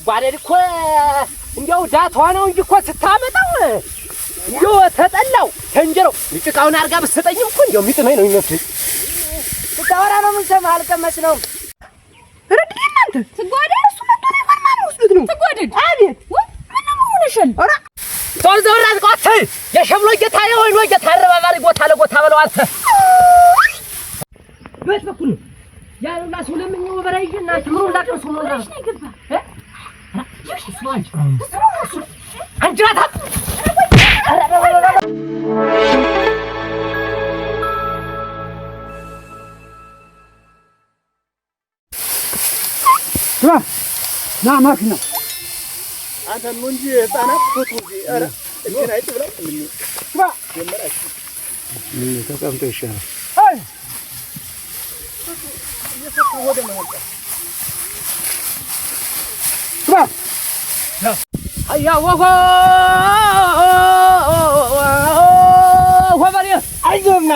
ባለድ እኮ እንዲያው ዳቷ ነው እንጂ እኮ ስታመጣው እንዲያው ተጠላው ተንጀረው ጭቃውን አርጋ ብትሰጠኝም እኮ እንዲያው የሚጥመኝ ነው የሚመስለኝ። ስታወራ ነው የምንሰማህ አልቀመስ ነው ረድኝ እናንተ ትጓደድ እሱ መጥቶ ነው ማን ወስዱት ነው ትጓደድ አቤት ምን ነው ሆነሻል? ኧረ ጦር ዘወራት ቆት የሸብሎ ጌታ የወይኖ ጌታ አረባባሪ ጎታ ለጎታ በለው አንተ በት በኩል ያሉላ ስለምንው በራይና ትምሩን ላቀሱ ነው ነው ይገባ አንጅራታ ና ማክና አንተ ነው እንጂ ህፃናት ፎቶ ኧረ እንዴት አይጥብለው ጀመራችሁ ተቀምጦ ይሻላል። አይ እየፈቱ ወደ ማንጣ አያ ወጎ ወበሬ አይዞማ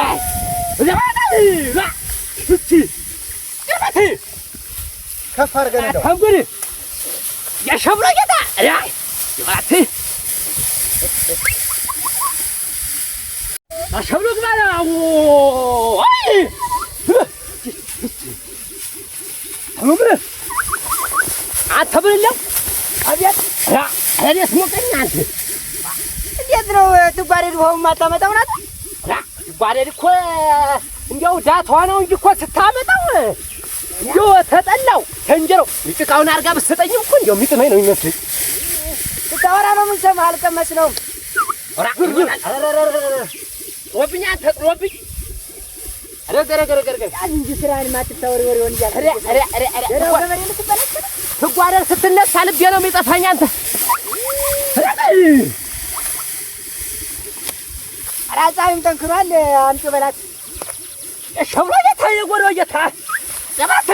ከፍ አድርገን እንደው አንጉሪ የሸብሎ ጌታ አይ ይባቲ አሸብሎ ግባና አይ አሙብረ አተብልለው አብያት እኔስ ሞቀኛል እንዴት ነው ትጓደድ ወው ማታመጣው ናት ትጓደድ እኮ እንዲያው ዳቷ ነው እንጂ እኮ ስታመጣው እንዲያው ተጠላው ተንጀረው ጭቃውን አርጋ ብትሰጠኝም እኮ እንዲያው የሚጥመኝ ነው የሚመስለኝ። ስታወራ ነው የምንሰማህ አልቀመስ ነው ወብኛ ተጥሎብኝ ረገረገረገረ እንጂ ስራን ማትታወሪ ወሬ ወንጃል ትጓደድ ስትነሳ ልቤ ነው የሚጠፋኝ አንተ ራሳይም ጠንክሯል አንተ በላት የሸብሎ ጌታ የጎረው ጌታ ዘባት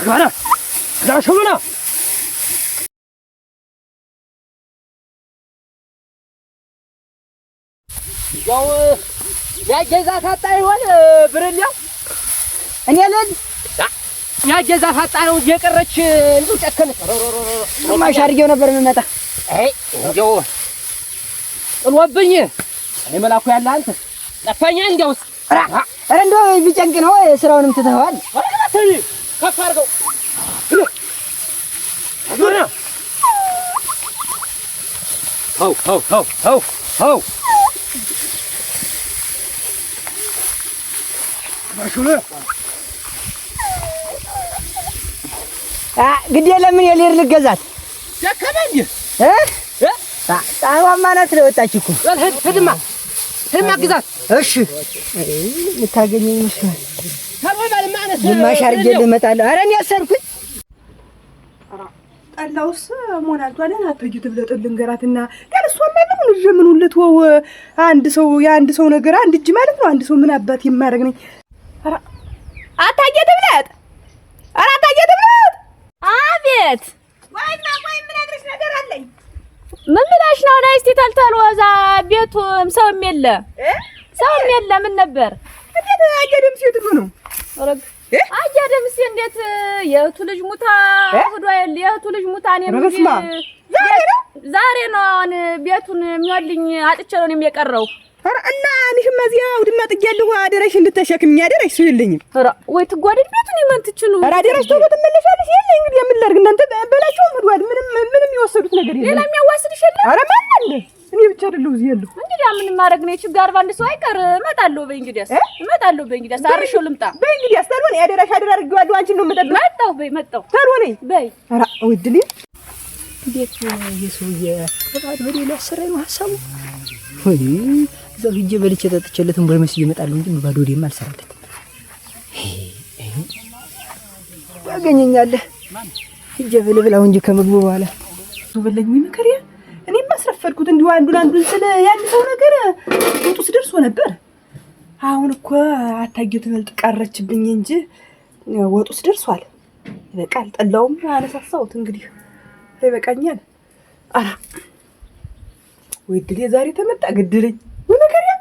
ጋራ ዳሽሉና ያው ያጀዛ ታጣ ይሆን ብርኛው እኔ ልጅ ያጀዛ ታጣ ነው የቀረች እንዴ ጨከነ ማሻርጌው ነበር የምመጣ አይ እንዴው ጥሎብኝ እኔ መላኩ ያለ አንተ ለፋኛ እንዴውስ ኧረ እንደው ቢጨንቅ ነው ስራውንም ትተዋል አይ ከፍ አድርገው አዱና ሆ ማሹለ ግድ የለምን የሌር ልገዛት ደከመኝ ጣዋማ ናት ለወጣች እኮ ህድማ ግዛት እሺ ልታገኘኝ ይመስላል ታባባል ማለት ግማሽ አርጌ ልመጣለሁ ኧረ እኔ አሰርኩኝ ጠላውስ ሞናልቷል አትዩ ትብለጥልን ገራትና ግን እሷማ ምን ጀምኑለት ወው አንድ ሰው ነገር አንድ እጅ ማለት ነው አንድ ሰው ምን አባት ይማረግ ነኝ ኧረ አታየ ትብለጥ አቤት ወይና ወይ ምን አድርሽ ነገር አለኝ ምን ብላሽ ነው ነይ እስቲ ተልተል ወዛ ቤቱም ሰውም የለ ምን ነበር እንዴት አየደም ሲት ነው ረግ አየደም ሲ እንዴት የእህቱ ልጅ ሙታ ሆዷ የእህቱ ልጅ ሙታ እኔ ዛሬ ነው አሁን ቤቱን የሚወልኝ አጥቼ ነው የሚቀረው ኧረ እና አንሽም እዚያ ውድማ ጥያለሁ አደረሽ እንድትሸክምኝ አደረሽ ሲልኝም ኧረ ወይ ትጓደድ ቤቱን ይመንትችሉ ኧረ አደረሽ ተው ተመለሻለሽ የለ እንግዲህ ምን ላድርግ እናንተ በላችሁ ምድዋድ ምንም የወሰዱት ነገር የለም ሌላ የሚያዋስድሽ የለም ኧረ ማን አለ እኔ ብቻ አይደለሁ እዚህ ያለሁ እንግዲህ ምን ማድረግ ነው ችግር ባንድ ሰው አይቀር እመጣለሁ በእንግዲያስ አርሽው ልምጣ በእንግዲያስ ታልሆነ ያደረሽ አደረግዋለሁ አንቺን ነው የምጠብቀው መጣሁ ታልሆነ በይ ኧረ ወድልኝ እንዴት የሰውዬ ፈቃድ በሌላ ሰራይ ነው ሐሳቡ ወይ ዘው ሂጄ በልቼ ተጥቼለትን ወይ መስዬ እመጣለሁ እንጂ ባዶ ወዴም አልሰራለት ያገኘኛለህ ሂጄ ብልብላው እንጂ ከምግቡ በኋላ ወበለኝ ምን ከሪያ እኔም ማስረፈድኩት እንዲሁ አንዱን ስለ ያን ሰው ነገር ወጡስ ደርሶ ነበር አሁን እኮ አታየው ትበልጥ ቀረችብኝ እንጂ ወጡስ ደርሷል ይበቃል ጠላውም አነሳሳውት እንግዲህ ይበቃኛል አራ ወይ ድል ዛሬ ተመጣ ግድልኝ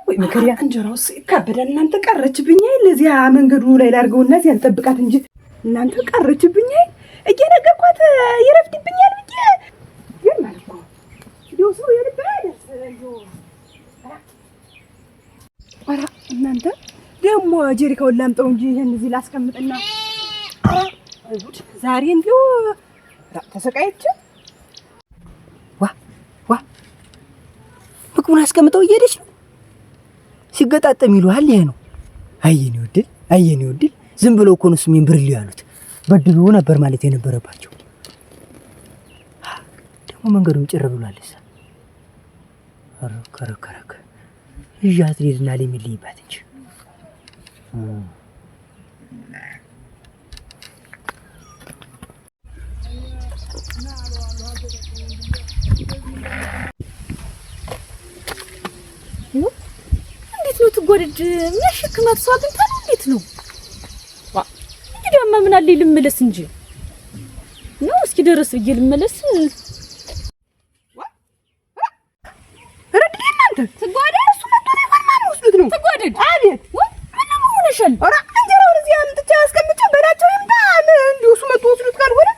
ወይ መከሪያ እንጀራውስ ከበደን እናንተ ቀረችብኝ ለዚያ መንገዱ ላይ ላርገውና እዚያ እንጠብቃት እንጂ እናንተ ቀረችብኝ ይረፍድብኛል ብዬ ግን ማለት እኮ እንደው ሰው የልብ አይደርስ እንደው ኧረ እናንተ ደግሞ ጀሪካውን ላምጠው እንጂ ይሄን እዚህ ላስቀምጥና አይሁድ ዛሬ እንደው ተሰቃየች ዋ ምግቡን አስቀምጠው እየሄደች ነው ሲገጣጠም ይሉሃል ይሄ ነው አየኔ ወድል ዝም ብለው እኮ ነው ስሜን ብርልዩ ያሉት በድሉ ነበር ማለት የነበረባቸው ደግሞ መንገዱን ጭር ብሏልሳ ከረከረከ ይያት ሊድና ለሚልይባት እንጂ እንዴት ነው ትጎድድ የሚያሸክማት ሰው አግኝታ ነው እንዴት ነው እንግዲህ ምን አለ ልመለስ እንጂ ነው እስኪ ደረስ ብዬ ልመለስ ረድልኝ እናንተ ትጓደድ እሱ መጥቶ ነው ማን ወስዱት ነው ትጓደድ አቤት ምን ሆነሻል ኧረ እንጀራውን እዚህ አምጥቼ አስቀምጬ በላቸው ይምጣ እንዲሁ እሱ መጥቶ ወስዱት ካልሆነ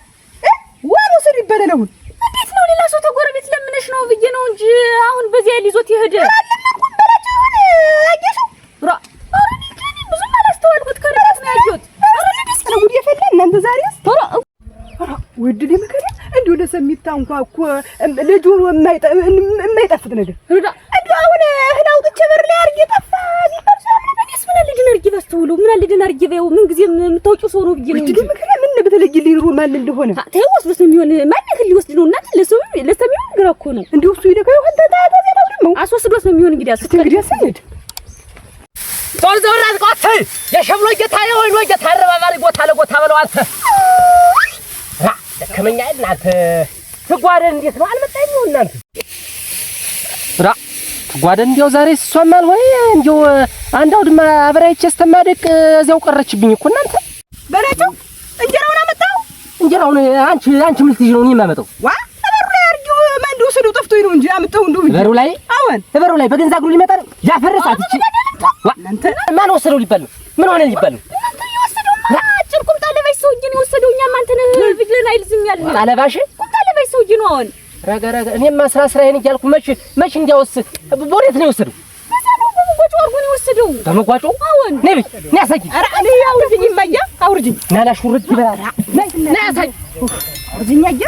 ዋን ወስድ ይበላል አሁን እንዴት ነው ሌላ ሰው ተጎረቤት ለምነሽ ነው ብዬ ነው እንጂ አሁን በዚያ ሊዞት ይሄደ አለምንኩም በላቸው ይሆን አየሽው ራ አረኒ ብዙም አላስተዋልኩት ከርቀት ነው ያየሁት አረኒስ ነው ጉድ የፈላ እናንተ ዛሬስ ኧረ ወድዴ መከራ እንዲሁ ለሰሚታ እንኳን እኮ ልጁ የማይጠፍጥ ነገር እንዲሁ አሁን እህል አውጥቼ በር ላይ አድርጌ ጠፋ ሊፈርስ እኔስ ምን አለ ድን አድርጌ ባስተውለው ምን አለ ድን አድርጌ ባየው ምን ጊዜም የምታውቂው ሰው ነው ብዬ ነው ወድዴ መከራ ምን በተለይልኝ ኑሮ ማን እንደሆነ ተይው ወስዶት ነው የሚሆን ማን እህል ሊወስድ ነው እናንተ ለሰሚው ግራ እኮ ነው እንዲሁ እሱ ይደካ ይሆን ታታታ ነው አስወስዶት ነው የሚሆን እንግዲህ እንግዲህ አሰነድ ጦር ዘውራት ቆት የሸብሎ ጌታ የወይሎ ጌታ አረባባሪ ቦታ ለጎታ በለው አንተ ደከመኛ እናንተ ትጓደን እንዴት ነው አልመጣኝ ነው እናንተ ትጓደን እንዴው ዛሬ እሷማል ወይ እንዴው አንዳው ድማ አብራይቼ እስተማደቅ እዚያው ቀረችብኝ እኮ እናንተ በላቸው እንጀራውን አመጣው እንጀራውን አንቺ ምን ልትይዥ ነው እኔ የማመጣው ዋ በሩ ላይ አርጊው ማን እንደወሰደው ጠፍቶኝ ነው እንጂ አመጣው እንደው በሩ ላይ አዎን በሩ ላይ በገንዛ እግሩ ሊመጣ ነው ያፈረሳት እቺ እናንተ ማን ወሰደው ሊባል ነው ምን ሆነ ሊባል ነው እናንተ የወሰደው ማጭር ቁምጣ ለባሽ ሰውዬ ነው የወሰደው እኛም አንተን ቢግለን አይልዝኛል ቁምጣ ለባሽ ሰውዬ ነው አሁን ረጋ እኔማ ስራዬን እያልኩ መች እንዲያውስ ወዴት ነው የወሰደው በመጓጮ አርጎ ነው የወሰደው በመጓጮ አሁን ነይ ያሳይ ኧረ እኔ አውርጅኝ ማያ አውርጅኝ ናላሽ ውርድ ይበላ ነይ ያሳይ አውርጅኝ አያ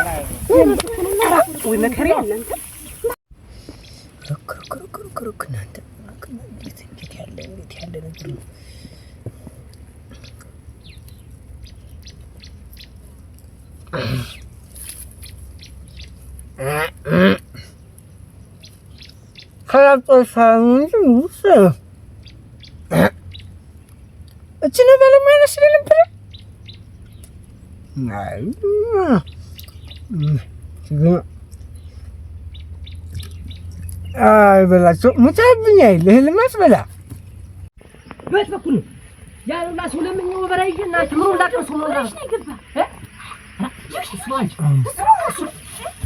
ወይ መከሪያ እናንተ ከረከረከረከረከ እናንተ እንዴት ያለ ነገር ነው ካላጠፋንጂ ሙስ እቺ ነው ባለማይነስ ነበር አይ በላቸው ሙታብኛ ይልህ ለማስበላ በት በኩል ያሉላ ሰው ለምንው በራይና ትምሩ እንዳቀሱ ነው እንዳቀሱ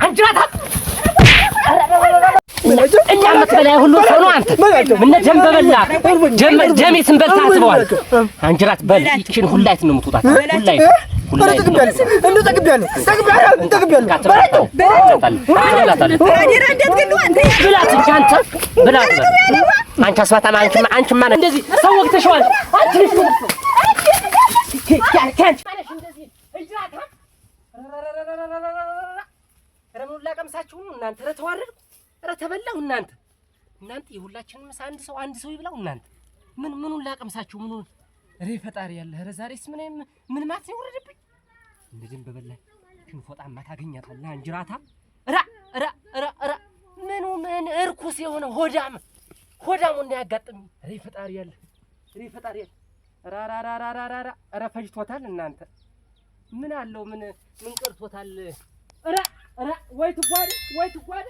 አንጅራታ እኛ መትበላ ሁሉ ሰው ነው አንተ ምን ጀምበበላ ጀሚስን በልታ አትበዋል አንጅራት በል ይችን ሁላይት ነው የምትወጣት ሁላይት ተቀበያለሁ ብላት አንቺ አስባታም አንቺማ እንደዚህ ሰው ወግተሽዋል አንቺ ረሙን ላቀምሳችሁ እናንተ ረተዋረድ ረተበላው እናንተ የሁላችንም አንድ ሰው ይብላው እናንተ ምኑን ላቀምሳችሁ ምኑን ሬ ፈጣሪ ያለ ረ ዛሬስ ምን ማት ነው ወረደብኝ እንደዚህ በበላይ ግን ፎጣማ ታገኛታለህ አንጅራታ ራ ምን እርኩስ የሆነ ሆዳሙ እንዳያጋጥም ሬ ፈጣሪ ያለ ራ ፈጅቶታል እናንተ ምን አለው ምን ቀርቶታል ራ ወይ ትጓደ